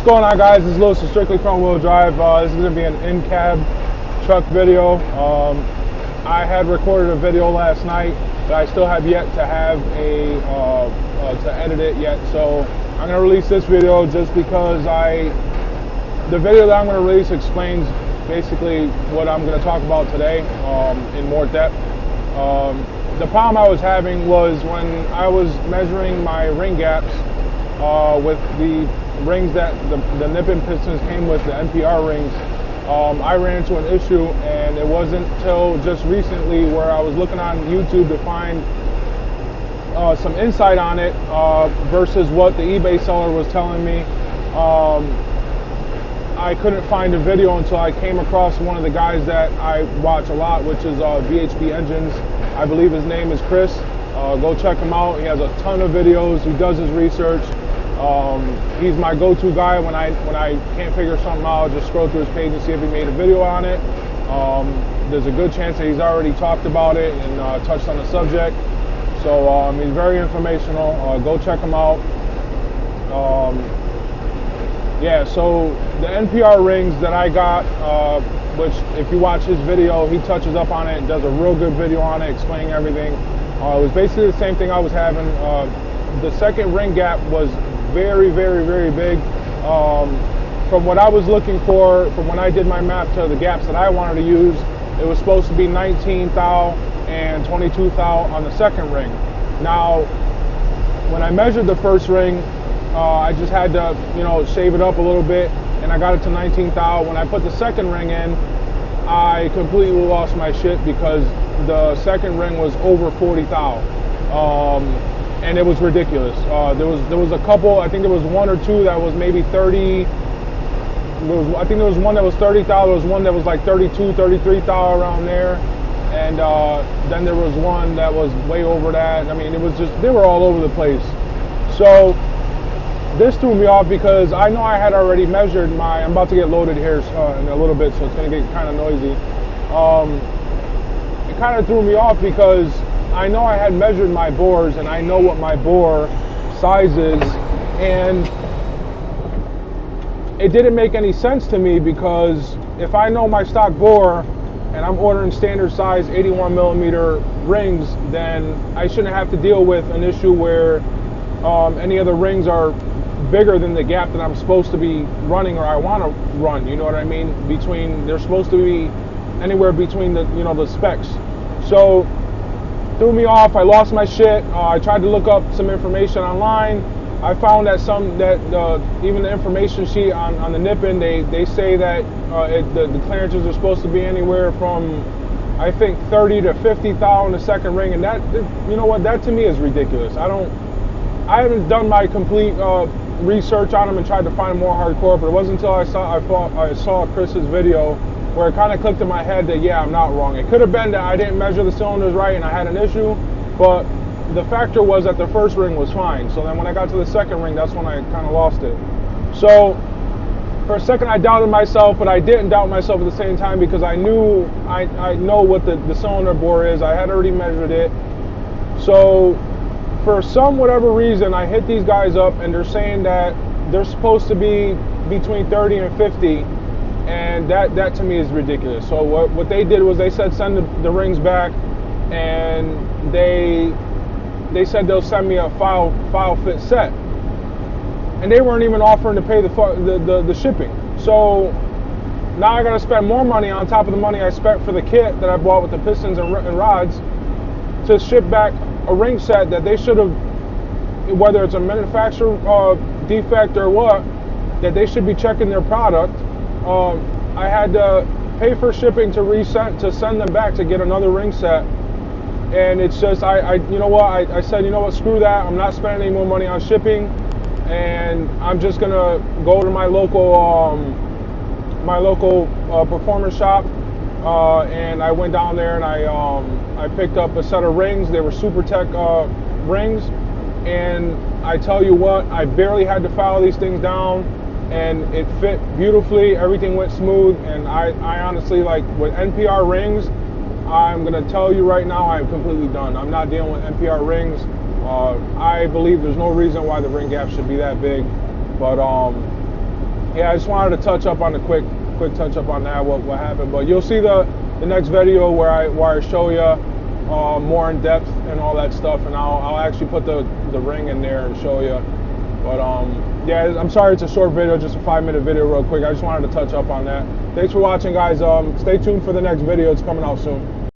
What's going on, guys? This is Lewis from Strictly Front Wheel Drive. This is going to be an in-cab truck video. I had recorded a video last night, but I still have yet to have to edit it yet. So I'm going to release this video just because the video that I'm going to release explains basically what I'm going to talk about today in more depth. The problem I was having was when I was measuring my ring gaps with the rings that the nip-in pistons came with, the NPR rings. I ran into an issue, and it wasn't till just recently where I was looking on YouTube to find some insight on it versus what the eBay seller was telling me. I couldn't find a video until I came across one of the guys that I watch a lot, which is VHB Engines. I believe his name is Chris. Go check him out. He has a ton of videos. He does his research. He's my go-to guy when I can't figure something out. I'll just scroll through his page and see if he made a video on it. There's a good chance that he's already talked about it and touched on the subject. So he's very informational. Go check him out. Yeah, so the NPR rings that I got, which if you watch his video, he touches up on it and does a real good video on it, explaining everything. It was basically the same thing I was having. The second ring gap was very, very, very big. From what I was looking for, from when I did my map to the gaps that I wanted to use, it was supposed to be 19 thou and 22 thou on the second ring. Now, when I measured the first ring, I just had to, shave it up a little bit, and I got it to 19 thou. When I put the second ring in, I completely lost my shit because the second ring was over 40 thou. And it was ridiculous. There was a couple, I think there was one or two that was maybe 30. I think there was one that was 30 thou. There was one that was like 32, 33 thou around there. And then there was one that was way over that. I mean, it was just, they were all over the place. So this threw me off because I know I had already measured I'm about to get loaded here in a little bit, so it's going to get kind of noisy. It kind of threw me off because I know I had measured my bores and I know what my bore size is, and it didn't make any sense to me because if I know my stock bore and I'm ordering standard size 81 millimeter rings, then I shouldn't have to deal with an issue where any of the rings are bigger than the gap that I'm supposed to be running or I want to run. You know what I mean? They're supposed to be anywhere between the the specs. So threw me off. I lost my shit. I tried to look up some information online. I found that even the information sheet on the nip-in, they say that the clearances are supposed to be anywhere from, I think, 30 to 50 thou in the second ring, and that, that to me is ridiculous. I haven't done my complete research on them and tried to find more hardcore, but it wasn't until I saw Chris's video where it kind of clicked in my head that, yeah, I'm not wrong. It could have been that I didn't measure the cylinders right and I had an issue, but the factor was that the first ring was fine. So then when I got to the second ring, that's when I kind of lost it. So for a second I doubted myself, but I didn't doubt myself at the same time because I knew, I know what the cylinder bore is. I had already measured it. So for whatever reason, I hit these guys up and they're saying that they're supposed to be between 30 and 50. And that to me is ridiculous. So what they did was they said send the rings back, and they said they'll send me a file fit set, and they weren't even offering to pay the shipping. So now I got to spend more money on top of the money I spent for the kit that I bought with the pistons and rods to ship back a ring set that they should have, whether it's a manufacturer defect or what, that they should be checking their product. I had to pay for shipping to send them back to get another ring set, and it's just I said, screw that. I'm not spending any more money on shipping, and I'm just gonna go to my local performance shop, and I went down there and I picked up a set of rings. They were Super Tech rings, and I tell you what, I barely had to file these things down. And it fit beautifully, everything went smooth, and I honestly, like, with NPR rings, I'm going to tell you right now, I'm completely done. I'm not dealing with NPR rings. I believe there's no reason why the ring gap should be that big, but yeah, I just wanted to touch up on the quick touch up on that, what happened. But you'll see the next video where I show you more in depth and all that stuff, and I'll actually put the ring in there and show you. But yeah, I'm sorry it's a short video, just a 5-minute video real quick. I just wanted to touch up on that. Thanks for watching, guys. Stay tuned for the next video. It's coming out soon.